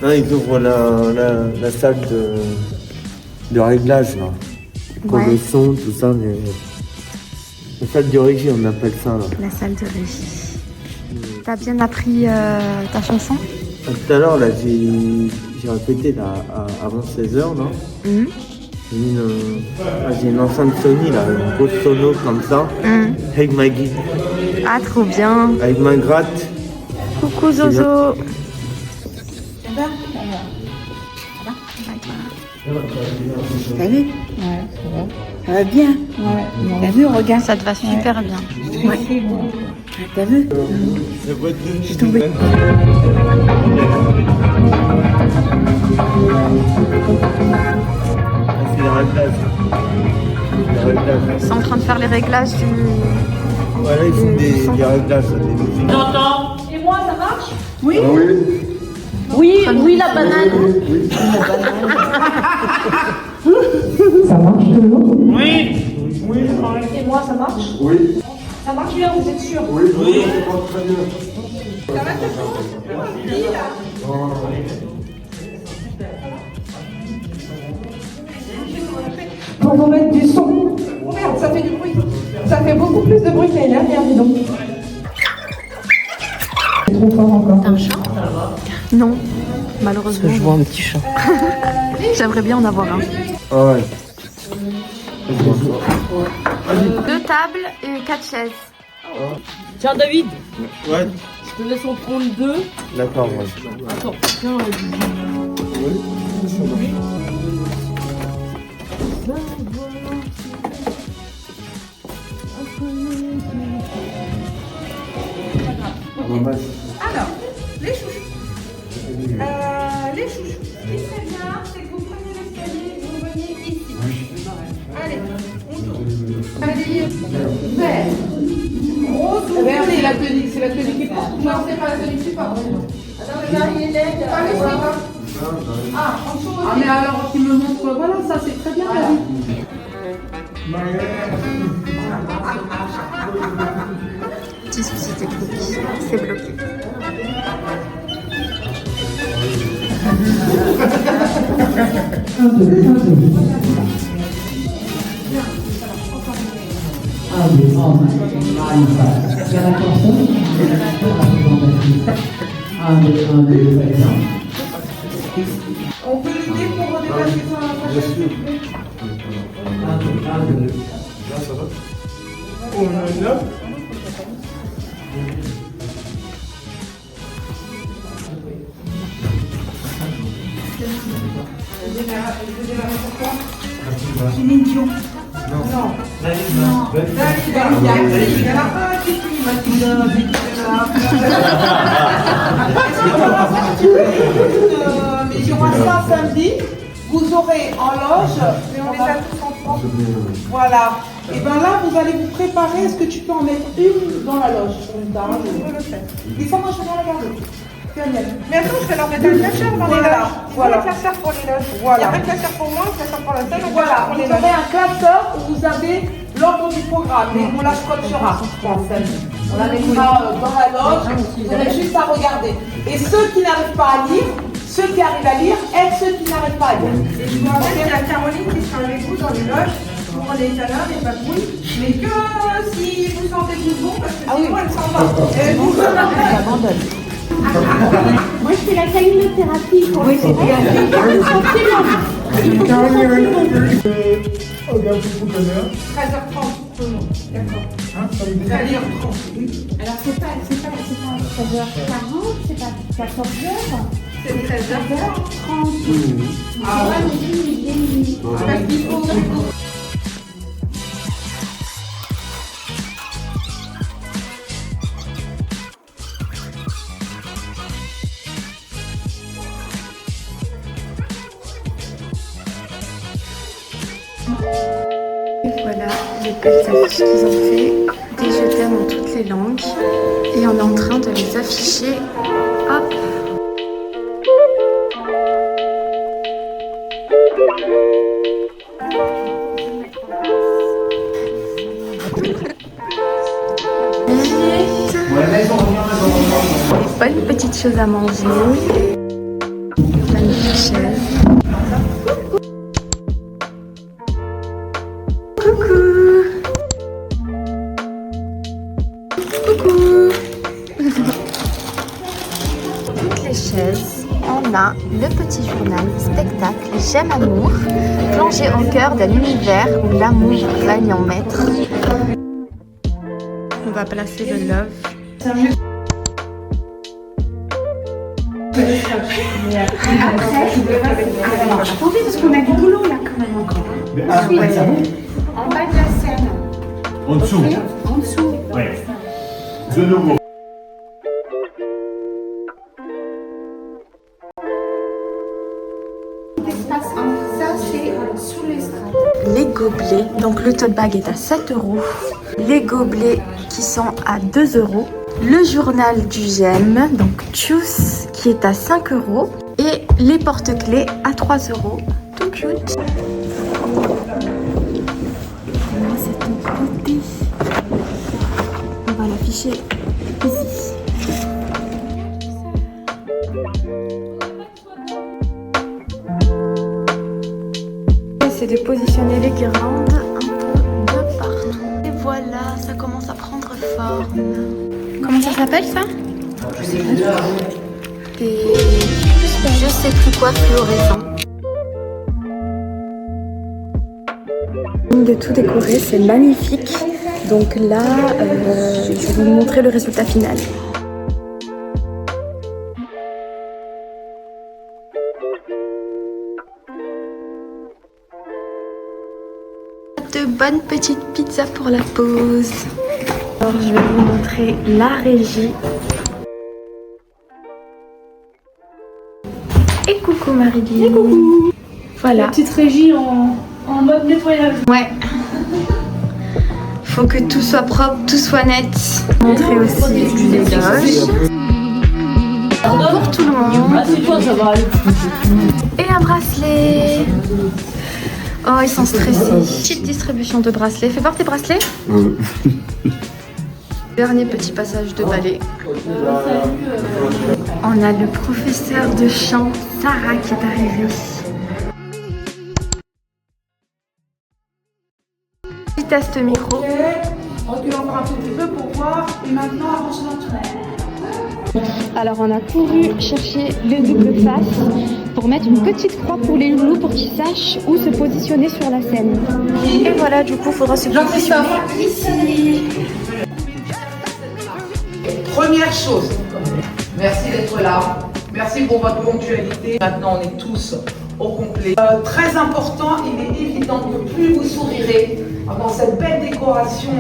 Non, ils ouvrent la salle de réglage, là. Pour Ouais. le son, tout ça. Mais... La salle de régie, on appelle ça, là. La salle de régie. T'as bien appris ta chanson? Tout à l'heure, là, j'ai répété, là, avant 16h, là. Mhm. J'ai une enceinte Sony, là, une grosse sono comme ça. Mhm. Avec ma guide, Ah, trop bien. avec ma gratte. Coucou Zozo. T'as vu? Ouais, ça va bien. Ouais. T'as vu, regarde. Ça te va super bien. Ouais. T'as vu? Je suis tombée. C'est les réglages. Les réglages. Ils sont en train de faire les réglages du... Voilà, ils font des réglages, des musiques. Et moi, ça marche? Oui. Oui, oui, la banane. Ça marche toujours? Et moi, ça marche? Oui. Ça marche bien, vous êtes sûr? Oui, oui. Je pense très bien. Pour vous mettre du son. Oh merde, ça fait du bruit. Ça fait beaucoup plus de bruit que l'année dernière, dis donc. C'est trop fort encore. T'as un chat? Non, malheureusement. Je vois un petit chat. J'aimerais bien en avoir un. Ah ouais. 2 tables et 4 chaises. Tiens, David, Ouais, je te laisse en prendre 2. d'accord, ouais. Attends, tiens, Alors, les chouchous. Les chouchous. Ce qui serait bien, c'est que vous preniez l'escalier et vous veniez ici. Allez, on tourne. Allez, vert. Rose, vert, c'est la tenue qui porte. Non, c'est pas la tenue qui porte. Alors, le gars, il est laid. Pas le suivant. Ah, en dessous aussi. Ah, mais alors, tu me montres, voilà, ça c'est très bien, David. Petit souci technique. C'est bloqué. On peut l'aider pour redépasser son approche. Céline Dion. Non. David, il y en a un qui finit maintenant. Est-ce que tu vas faire mais il y aura ça samedi. Vous aurez en loge, mais on les a tous en France. Voilà. Et bien là, vous allez vous préparer. Est-ce que tu peux en mettre une dans la loge sur une table? Je peux le faire. Et ça, moi, je vais bien la garder. Mais attends, je vais leur mettre un classeur dans les loges. Voilà. Un classeur pour les loges. Voilà. Il n'y a pas de classeur pour moi, un classeur pour la salle. Voilà. Vous aurez un classeur où vous avez l'ordre du programme. Mais on la scotchera. On la mettra dans la loge. Vous avez juste à regarder. Et ceux qui n'arrivent pas à lire, ceux qui arrivent à lire aident ceux qui n'arrivent pas à lire. Et je vous rappelle qu'il y a Caroline qui sera avec vous dans les loges pour les talents, les papouilles. Mais que si vous sentez du bon, parce que sinon elle s'en va. Moi, je fais la caminothérapie. Oui, c'est bien. Regarde, c'est pour quelle heure? 13h30. D'accord. 13h30. Alors, c'est pas 13h40, c'est pas 14h. C'est 13h30. Ah ouais, mais il est minuit. Parce qu'il faut. Voilà les belles affiches qu'ils ont fait. Des je t'aime en toutes les langues. Et on est en train de les afficher. Hop. Bonne petite chose à manger. enfin le petit journal spectacle J'aime Amour, plongé au cœur d'un univers où l'amour règne en maître. On va placer le love. Attendez, parce qu'on a du boulot là quand même encore. En bas de la scène. En dessous. En dessous. Ouais. De nouveau. L'espace entre ça, c'est sous l'estrade. Les gobelets, donc le tote bag est à 7 €. Les gobelets qui sont à 2 €. Le journal du j'aime, donc Choose, qui est à 5 €. Et les porte-clés à 3 €. Tout cute. Voilà cette beauté. On va l'afficher ici. C'est de positionner les guirlandes un peu de partout. Et voilà, ça commence à prendre forme. Comment ça s'appelle ça? Je sais pas. Des... Je sais plus quoi fluorescent. De tout décorer, c'est magnifique. Donc là, je vais vous montrer le résultat final. De bonnes petites pizzas pour la pause. Alors je vais vous montrer la régie. Et coucou Marie-Lise. Et coucou. Voilà. La petite régie en mode nettoyage. Ouais. Faut que tout soit propre, tout soit net. Montrer aussi les loges. Pour tout le monde. Assieds-toi, ça va aller. Et un bracelet. Oh, ils sont stressés. Petite distribution de bracelets. Fais voir tes bracelets. Dernier petit passage de ballet. On a le professeur de chant, Sarah, qui est arrivée. Petit test micro. Ok, recule encore un tout petit peu pour voir. Et maintenant, avance lentement. Alors on a couru chercher le double face pour mettre une petite croix pour les loulous pour qu'ils sachent où se positionner sur la scène. Et voilà, du coup, il faudra se positionner ici. Première chose, merci d'être là. Merci pour votre ponctualité. Maintenant, on est tous au complet. Très important, il est évident que plus vous sourirez dans cette belle décoration,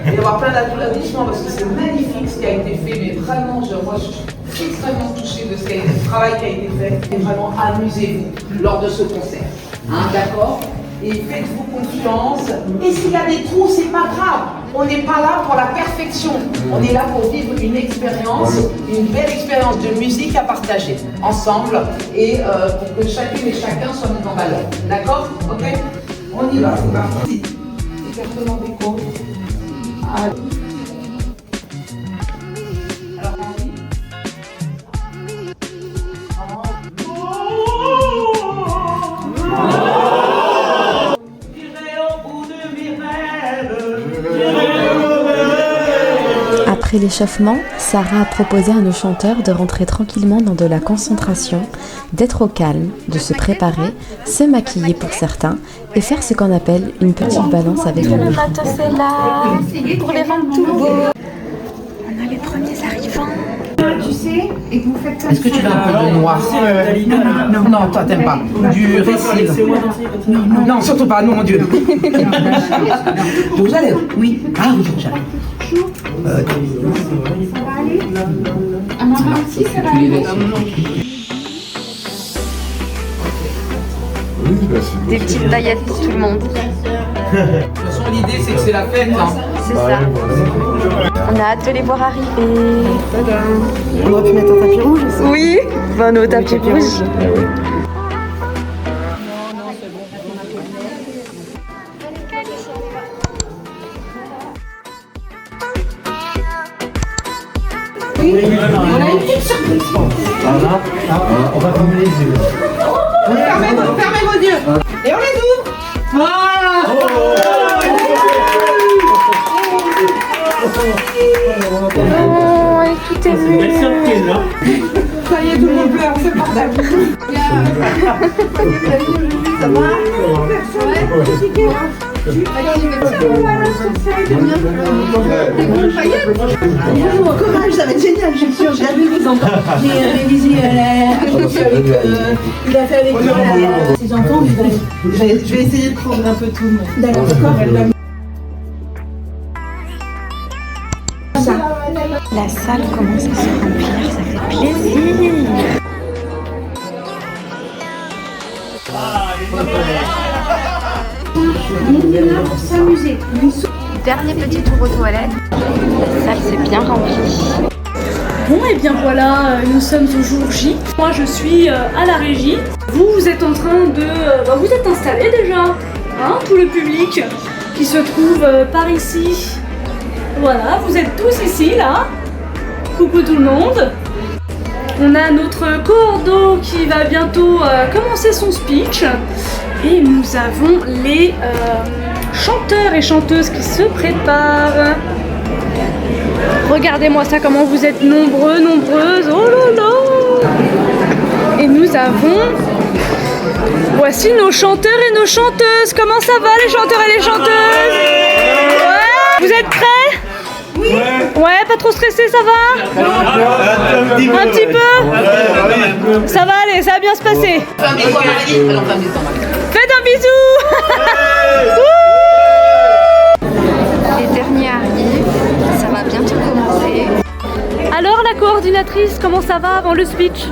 il va y avoir plein d'applaudissements parce que c'est magnifique ce qui a été fait. Mais vraiment, moi, je suis extrêmement touchée de ce travail qui a été fait. Et vraiment, amusez-vous lors de ce concert. Hein, d'accord? Et faites-vous confiance. Et s'il y a des trous, c'est pas grave. On n'est pas là pour la perfection. On est là pour vivre une expérience, une belle expérience de musique à partager ensemble et pour que chacune et chacun soit mis en valeur. D'accord? Ok? On y va, c'est parti. Écartement d'écho. Allez. Alors, Henri. Après l'échauffement, Sarah a proposé à nos chanteurs de rentrer tranquillement dans de la concentration, d'être au calme, de se préparer, se maquiller pour certains et faire ce qu'on appelle une petite balance avec le Le matos est là pour les ventes tout beaux. On a les premiers arrivants. Tu sais, et que vous faites comme Est-ce que tu veux un peu de noir? Non, toi t'aimes pas. Du récil. Non, surtout pas, non, mon Dieu. Vous allez? Oui. Ah oui, j'allais. ça va aller. À maman aussi, ça va aller. Des petites paillettes pour tout le monde. De toute façon, l'idée c'est que c'est la fête. Hein. C'est ça. On a hâte de les voir arriver. On aurait pu mettre un tapis rouge aussi. Oui, on est au tapis rouge. On a une petite surprise. Voilà. On va fermer les yeux. Fermez vos yeux. Et on les ouvre. Voilà. Oh, et tout est C'est une belle surprise, hein? Ça y est, tout le monde pleure, c'est bordel. Ça va? Courage, ça va être génial, je suis sûre. J'ai vu les enfants. J'ai révisé il a fait avec ses enfants. Je vais essayer de prendre un peu tout le monde. D'accord. La salle commence à se remplir, ça fait plaisir. S'amuser. Dernier petit tour aux toilettes. La salle s'est bien remplie. Bon, et bien voilà, nous sommes au jour J. Moi, je suis à la régie. Vous êtes en train de... vous êtes installés déjà, hein, tout le public qui se trouve par ici. Voilà, vous êtes tous ici, là. Coucou tout le monde. On a notre coordo qui va bientôt commencer son speech. Et nous avons les chanteurs et chanteuses qui se préparent. Regardez-moi ça, comment vous êtes nombreux, nombreuses. Oh là là! Et nous avons... Voici nos chanteurs et nos chanteuses. Comment ça va les chanteurs et les chanteuses? Ouais. Vous êtes prêts? Oui. Ouais, pas trop stressé, ça va? Un petit peu? Ça va aller, ça va bien se passer. Faites un bisou. Les derniers arrivent, ça va bientôt commencer. Alors la coordinatrice, comment ça va avant le speech?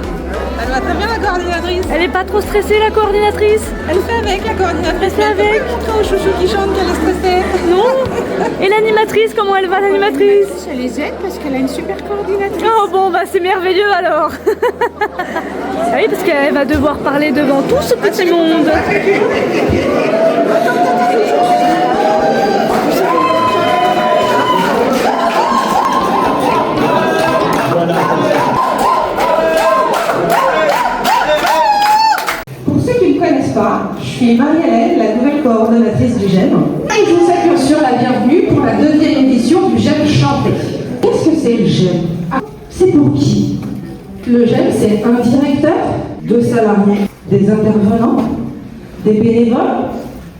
Elle va très bien, la coordinatrice. Elle est pas trop stressée, la coordinatrice? Elle fait avec, la coordinatrice. Elle fait avec. Elle peut montrer au chouchou qui chante qu'elle est stressée. Non. Et l'animatrice, comment elle va, l'animatrice? Ça les aide parce qu'elle a une super coordinatrice. Oh bon, bah c'est merveilleux alors. Oui, parce qu'elle va devoir parler devant tout ce petit monde. Pour ceux qui ne me connaissent pas, je suis Marie-Hélène, la nouvelle coordonnatrice du GEM. Et je vous souhaite bien sûr la bienvenue pour la 2e édition du GEM Chanté. Qu'est-ce que c'est le GEM? C'est pour qui? Le GEM, c'est un directeur, 2 salariés, des intervenants, des bénévoles,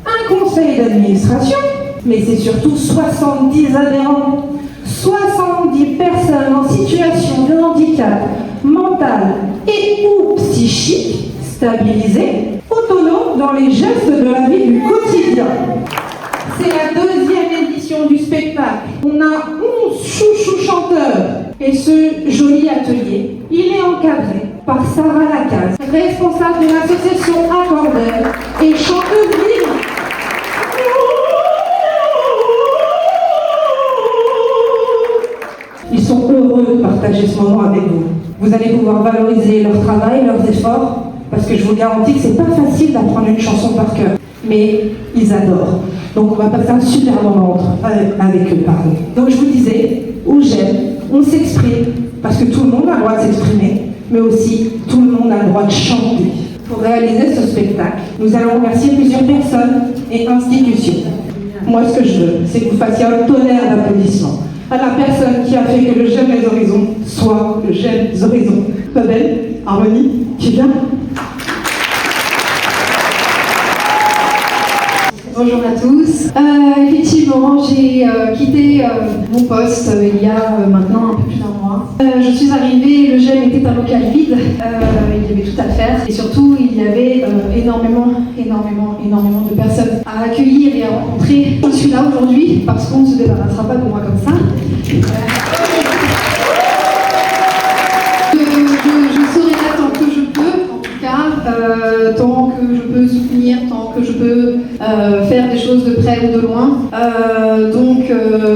un conseil d'administration, mais c'est surtout 70 adhérents, 70 personnes en situation de handicap mental et ou psychique, stabilisées, autonomes dans les gestes de la vie du quotidien. C'est la 2e édition du spectacle. On a 11 chouchous chanteurs. Et ce joli atelier, il est encadré par Sarah Lacaze, responsable de l'association Accordel et chanteuse libre. Ils sont heureux de partager ce moment avec vous. Vous allez pouvoir valoriser leur travail, leurs efforts, parce que je vous garantis que c'est pas facile d'apprendre une chanson par cœur. Mais ils adorent. Donc on va passer un super moment avec eux, pardon. Donc je vous disais, au GEM, on s'exprime, parce que tout le monde a le droit de s'exprimer, mais aussi tout le monde a le droit de chanter. Pour réaliser ce spectacle, nous allons remercier plusieurs personnes et institutions. Moi, ce que je veux, c'est que vous fassiez un tonnerre d'applaudissements à la personne qui a fait que le GEM Les Horizons soit le GEM Les Horizons. Pas belle? Harmonie, tu viens? Bonjour à tous. Effectivement, j'ai quitté mon poste il y a maintenant un peu plus d'1 mois. Je suis arrivée, le GEM était un local vide, il y avait tout à faire et surtout il y avait énormément de personnes à accueillir et à rencontrer. Je suis là aujourd'hui parce qu'on ne se débarrassera pas de moi comme ça. Je serai là tant que je peux, en tout cas, tant que je peux soutenir, tant que je peux faire des choses de près ou de loin.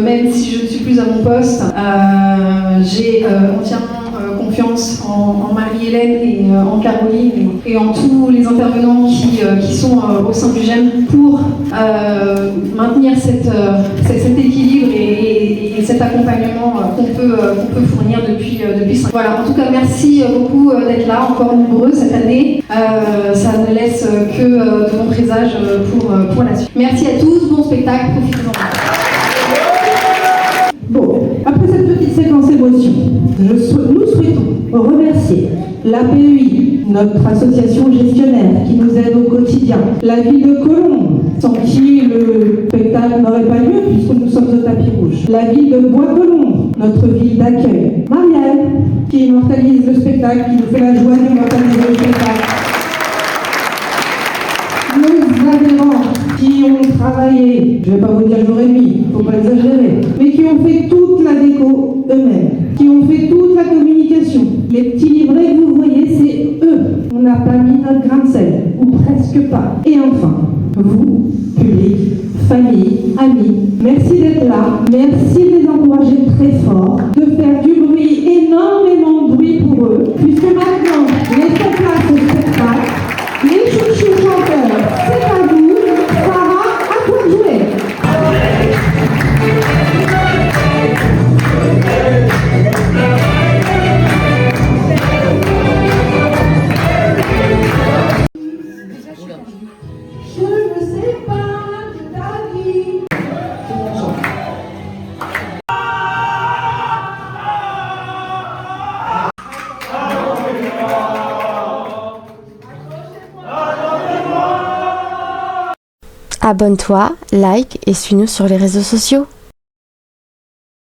Même si je ne suis plus à mon poste, j'ai entièrement confiance en Marie-Hélène et en Caroline et en tous les intervenants qui sont au sein du GEM pour maintenir cet équilibre et cet accompagnement qu'on peut fournir depuis 5 ans. Voilà, en tout cas, merci beaucoup d'être là, encore nombreux cette année. Ça ne laisse que de bons présages pour la suite. Merci à tous, bon spectacle, profitez-en. Bon, après cette petite séquence émotion, nous souhaitons remercier l'APEI, notre association gestionnaire qui nous aide au quotidien, la ville de Colombes, sans qui le spectacle n'aurait pas lieu puisque nous sommes au tapis rouge, la ville de Bois-Colombes, notre ville d'accueil, Marielle, qui immortalise le spectacle, qui nous fait la joie d'immortaliser le spectacle, nos adhérents qui ont travaillé, je ne vais pas vous dire jour et nuit, il ne faut pas exagérer, mais qui ont fait toute la déco eux-mêmes, qui ont fait toute la communication. Les petits livrets que vous voyez, c'est eux. On n'a pas mis notre grain de sel, ou presque pas. Et enfin, vous, public, famille, amis, merci d'être là, merci de les encourager très fort, de faire du bruit, énormément de bruit pour eux, puisque maintenant, laissons place au spectacle, les chouchous chanteurs, c'est à vous. Sarah, à toi de jouer. Je ne sais pas de ta vie. Abonne-toi, like et suis-nous sur les réseaux sociaux.